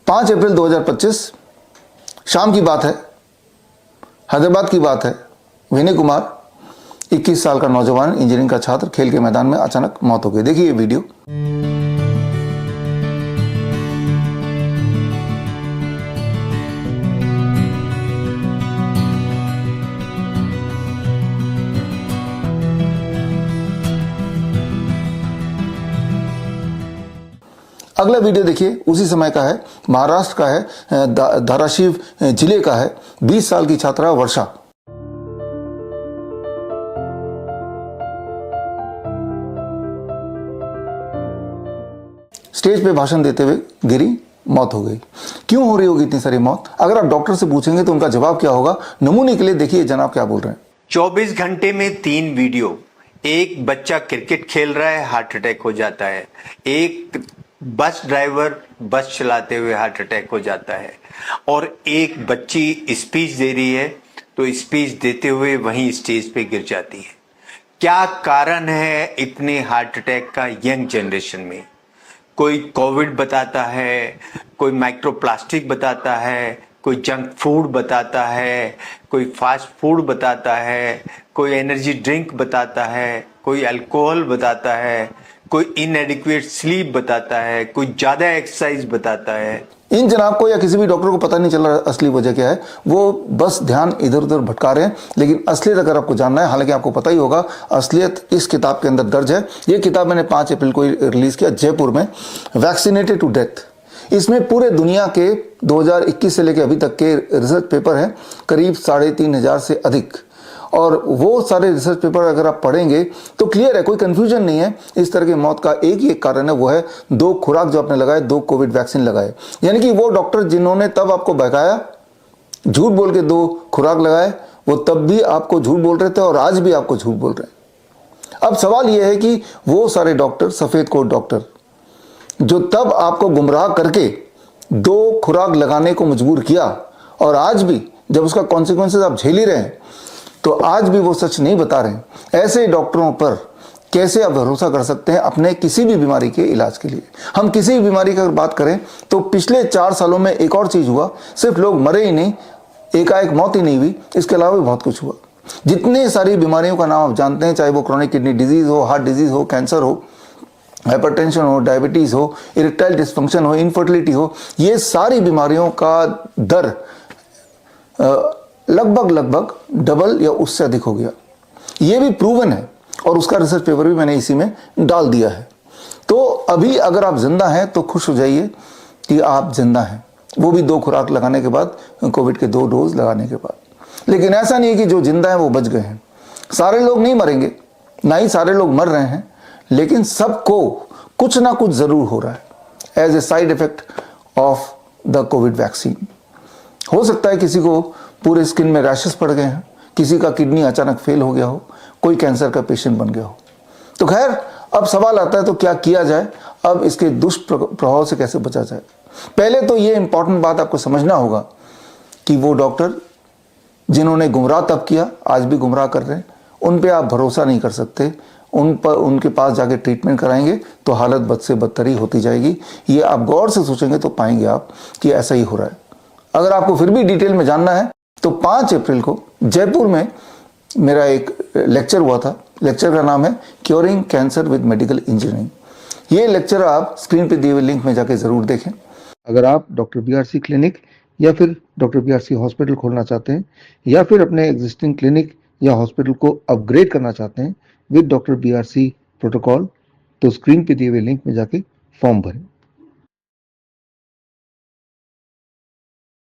5 अप्रैल 2025 शाम की बात है, हैदराबाद की बात है। विनय कुमार 21 साल का नौजवान इंजीनियरिंग का छात्र, खेल के मैदान में अचानक मौत हो गई। देखिए ये वीडियो। अगला वीडियो देखिए, उसी समय का है, महाराष्ट्र का है, धाराशिव जिले का है। 20 साल की छात्रा वर्षा। स्टेज पे भाषण देते हुए गिरी, मौत हो गई। क्यों हो रही होगी इतनी सारी मौत? अगर आप डॉक्टर से पूछेंगे तो उनका जवाब क्या होगा? नमूने के लिए देखिए जनाब क्या बोल रहे हैं। 24 घंटे में 3 वीडियो। एक बच्चा क्रिकेट खेल रहा है, हार्ट अटैक हो जाता है। एक बस ड्राइवर बस चलाते हुए हार्ट अटैक हो जाता है। और एक बच्ची स्पीच दे रही है तो स्पीच देते हुए वहीं स्टेज पे गिर जाती है। क्या कारण है इतने हार्ट अटैक का यंग जनरेशन में? कोई कोविड बताता है, कोई माइक्रोप्लास्टिक बताता है, कोई जंक फूड बताता है, कोई फास्ट फूड बताता है, कोई एनर्जी ड्रिंक बताता है, कोई अल्कोहल बताता है, कोई इनएडिक्वेट स्लीप बताता है, कोई ज्यादा एक्सरसाइज बताता है। इन जनाब को या किसी भी डॉक्टर को पता नहीं चल रहा असली वजह क्या है। वो बस ध्यान इधर उधर भटका रहे हैं। लेकिन असलियत अगर आपको जानना है, हालांकि आपको पता ही होगा, असलियत इस किताब के अंदर दर्ज है। ये किताब मैंने 5 अप्रैल को रिलीज किया जयपुर में, वैक्सीनेटेड टू डेथ। इसमें पूरे दुनिया के 2021 से लेकर अभी तक के रिसर्च पेपर हैं, करीब 3,500 से अधिक। और वो सारे रिसर्च पेपर अगर आप पढ़ेंगे तो क्लियर है, कोई कंफ्यूजन नहीं है। इस तरह की मौत का एक ही एक कारण है, वो है 2 खुराक जो आपने लगाए, 2 कोविड वैक्सीन लगाए। यानी कि वो डॉक्टर जिन्होंने तब आपको बहकाया, झूठ बोल के 2 खुराक लगाए, वो तब भी आपको झूठ बोल रहे थे और आज भी आपको झूठ बोल रहे हैं। अब सवाल यह है कि वो सारे डॉक्टर, सफेद कोट डॉक्टर, जो तब आपको गुमराह करके 2 खुराक लगाने को मजबूर किया, और आज भी जब उसका कॉन्सिक्वेंसेस आप झेल ही रहे हैं, तो आज भी वो सच नहीं बता रहे। ऐसे डॉक्टरों पर कैसे आप भरोसा कर सकते हैं अपने किसी भी बीमारी के इलाज के लिए? हम किसी भी बीमारी की अगर बात करें तो पिछले 4 सालों में एक और चीज हुआ, सिर्फ लोग मरे ही नहीं, एकाएक मौत ही नहीं हुई, इसके अलावा भी बहुत कुछ हुआ। जितनी सारी बीमारियों का नाम आप जानते हैं, चाहे वो क्रोनिक किडनी डिजीज हो, हार्ट डिजीज हो, कैंसर हो, हाइपरटेंशन हो, डायबिटीज हो, इरेक्टाइल डिस्फंक्शन हो, इनफर्टिलिटी हो, ये सारी बीमारियों का दर लगभग डबल या उससे अधिक हो गया। ये भी प्रूवन है और उसका रिसर्च पेपर भी मैंने इसी में डाल दिया है। तो अभी अगर आप जिंदा हैं तो खुश हो जाइए कि आप जिंदा हैं, वो भी 2 खुराक लगाने के बाद, कोविड के 2 डोज लगाने के बाद। लेकिन ऐसा नहीं है कि जो जिंदा हैं वो बच गए हैं। सारे लोग नहीं मरेंगे, ना ही सारे लोग मर रहे हैं, लेकिन सबको कुछ ना कुछ जरूर हो रहा है as a side effect of the Covid vaccine. हो सकता है किसी को पूरे स्किन में रैशेस पड़ गए हैं, किसी का किडनी अचानक फेल हो गया हो, कोई कैंसर का पेशेंट बन गया हो। तो खैर, अब सवाल आता है तो क्या किया जाए, अब इसके दुष्प्रभाव से कैसे बचा जाए? पहले तो ये इंपॉर्टेंट बात आपको समझना होगा कि वो डॉक्टर जिन्होंने गुमराह तब किया, आज भी गुमराह कर रहे हैं, उन पे आप भरोसा नहीं कर सकते। उन पर, उनके पास जाके ट्रीटमेंट कराएंगे तो हालत बद से बदतर ही होती जाएगी। ये आप गौर से सोचेंगे तो पाएंगे आप कि ऐसा ही हो रहा है। अगर आपको फिर भी डिटेल में जानना है तो 5 अप्रैल को जयपुर में मेरा एक लेक्चर हुआ था। लेक्चर का नाम है curing cancer with medical engineering. ये लेक्चर आप स्क्रीन पे दिए हुए लिंक में जाके जरूर देखें। अगर आप डॉक्टर BRC क्लिनिक या फिर डॉक्टर BRC हॉस्पिटल खोलना चाहते हैं, या फिर अपने एग्जिस्टिंग क्लिनिक या हॉस्पिटल को अपग्रेड करना चाहते हैं विद डॉक्टर BRC प्रोटोकॉल, तो स्क्रीन पे दिए हुए लिंक में जाके फॉर्म भरें।